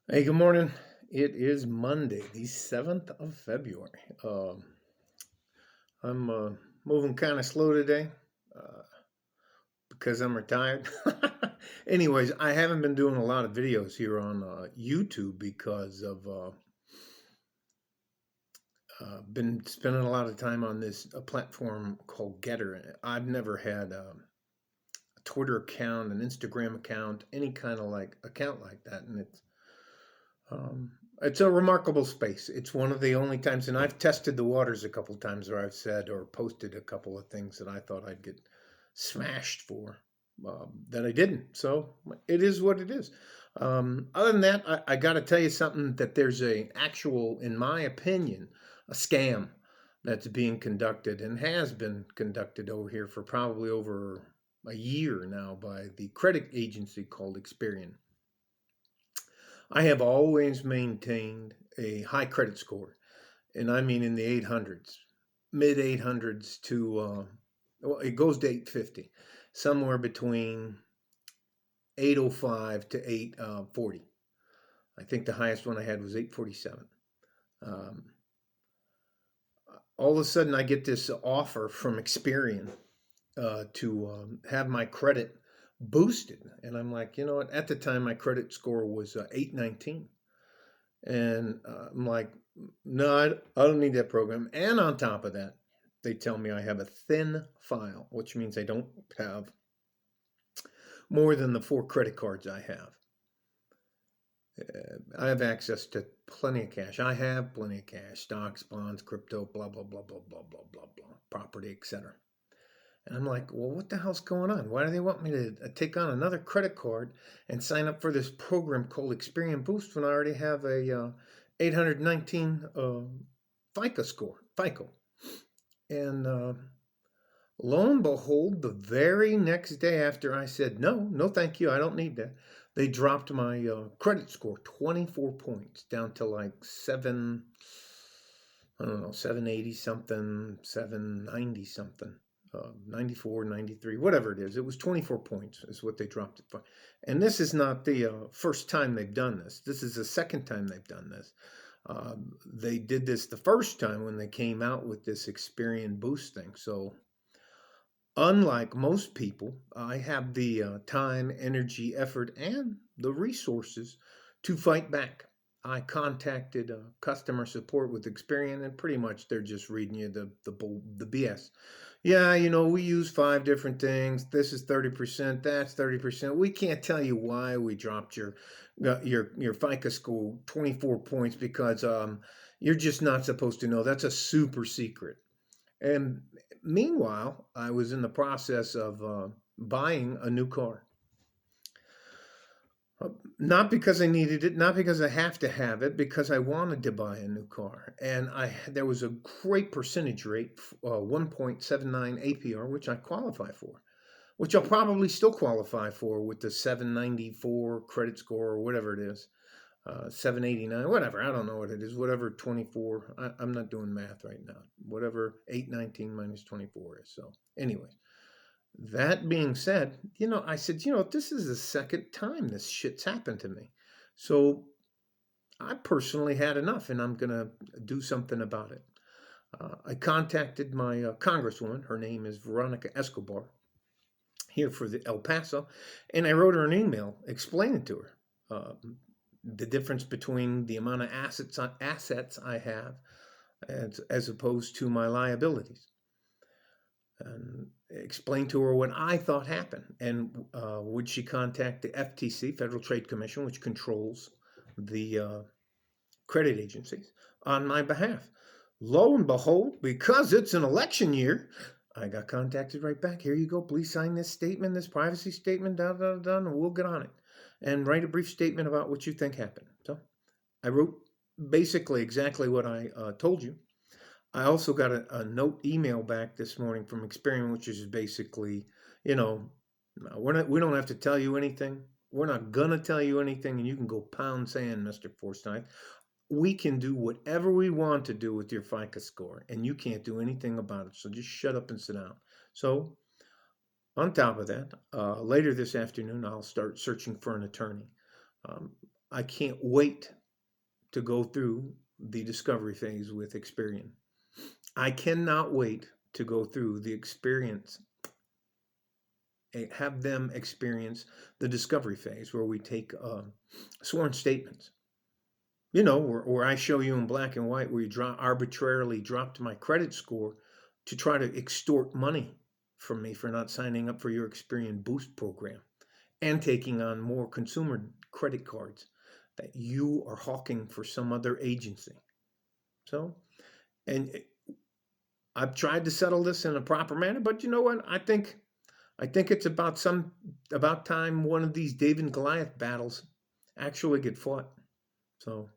Hey, good morning. It is Monday, the 7th of February. I'm moving kind of slow today uh, because I'm retired. Anyways, I haven't been doing a lot of videos here on YouTube because of been spending a lot of time on this platform called Getter. I've never had a Twitter account, an Instagram account, any kind of like account like that, and it's a remarkable space. It's one of the only times, and I've tested the waters a couple times where I've said or posted a couple of things that I thought I'd get smashed for, that I didn't. So it is what it is. Other than that, I got to tell you something that there's a actual, in my opinion, a scam that's being conducted and has been conducted over here for probably over a year now by the credit agency called Experian. I have always maintained a high credit score, and I mean in the 800s, mid 800s to, well, it goes to 850, somewhere between 805 to 840. I think the highest one I had was 847. Um, all of a sudden, I get this offer from Experian to have my credit boosted. And I'm like, you know what? At the time, my credit score was 819. And I'm like, no, I don't need that program. And on top of that, they tell me I have a thin file, which means I don't have more than the 4 credit cards I have. I have access to plenty of cash. I have plenty of cash, stocks, bonds, crypto, blah, blah, blah, blah, blah, blah, blah, blah, property, etc. And I'm like, well, what the hell's going on? Why do they want me to take on another credit card and sign up for this program called Experian Boost when I already have a 819 FICO score, FICO? And lo and behold, the very next day after I said, no, no, thank you, I don't need that, they dropped my credit score 24 points down to like I don't know, 780 something, 790 something, 94, 93, whatever it is. It was 24 points is what they dropped it for. And this is not the first time they've done this. This is the second time they've done this. They did this the first time when they came out with this Experian Boost thing. So unlike most people, I have the time, energy, effort, and the resources to fight back. I contacted customer support with Experian, and pretty much they're just reading you the BS. Yeah, we use 5 different things. This is 30%. That's 30%. We can't tell you why we dropped your FICO score 24 points because you're just not supposed to know. That's a super secret. And meanwhile, I was in the process of buying a new car. Uh, Not because I needed it, not because I have to have it, because I wanted to buy a new car. And there was a great percentage rate, 1.79 APR, which I qualify for, which I'll probably still qualify for with the 794 credit score or whatever it is. 789, whatever. I don't know what it is. Whatever 24. I'm not doing math right now. Whatever 819 minus 24 is. So, anyway, that being said, I said, this is the second time this shit's happened to me. So, I personally had enough and I'm going to do something about it. I contacted my congresswoman. Her name is Veronica Escobar here for the El Paso. And I wrote her an email explaining to her the difference between the amount of assets I have as opposed to my liabilities, and explain to her what I thought happened, and would she contact the FTC, Federal Trade Commission, which controls the credit agencies, on my behalf. Lo and behold, because it's an election year, I got contacted right back. Here you go. Please sign this statement, this privacy statement, and we'll get on it. And write a brief statement about what you think happened. So I wrote basically exactly what I told you. I also got a note email back this morning from Experian, which is basically, you know, we don't have to tell you anything. We're not gonna tell you anything, and you can go pound sand, Mr. Forsyth. We can do whatever we want to do with your FICO score, and you can't do anything about it. So just shut up and sit down. So on top of that, later this afternoon, I'll start searching for an attorney. Um, I can't wait to go through the discovery phase with Experian. I cannot wait to go through the experience, have them experience the discovery phase where we take sworn statements. You know, where I show you in black and white where you arbitrarily dropped my credit score to try to extort money from me for not signing up for your Experian Boost program and taking on more consumer credit cards that you are hawking for some other agency. So, and I've tried to settle this in a proper manner, but you know what? I think it's about time one of these David and Goliath battles actually get fought. So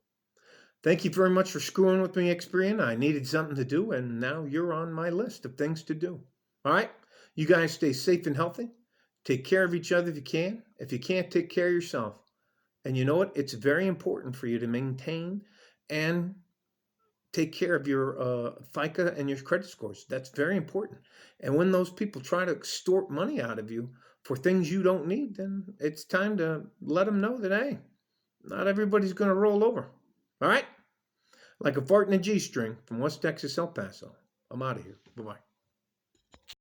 thank you very much for screwing with me, Experian. I needed something to do, and now you're on my list of things to do. All right, you guys stay safe and healthy. Take care of each other if you can. If you can't, take care of yourself. And you know what? It's very important for you to maintain and take care of your FICA and your credit scores. That's very important. And when those people try to extort money out of you for things you don't need, then it's time to let them know that, hey, not everybody's going to roll over. All right? Like a fart in a G string from West Texas, El Paso. I'm out of here. Bye bye.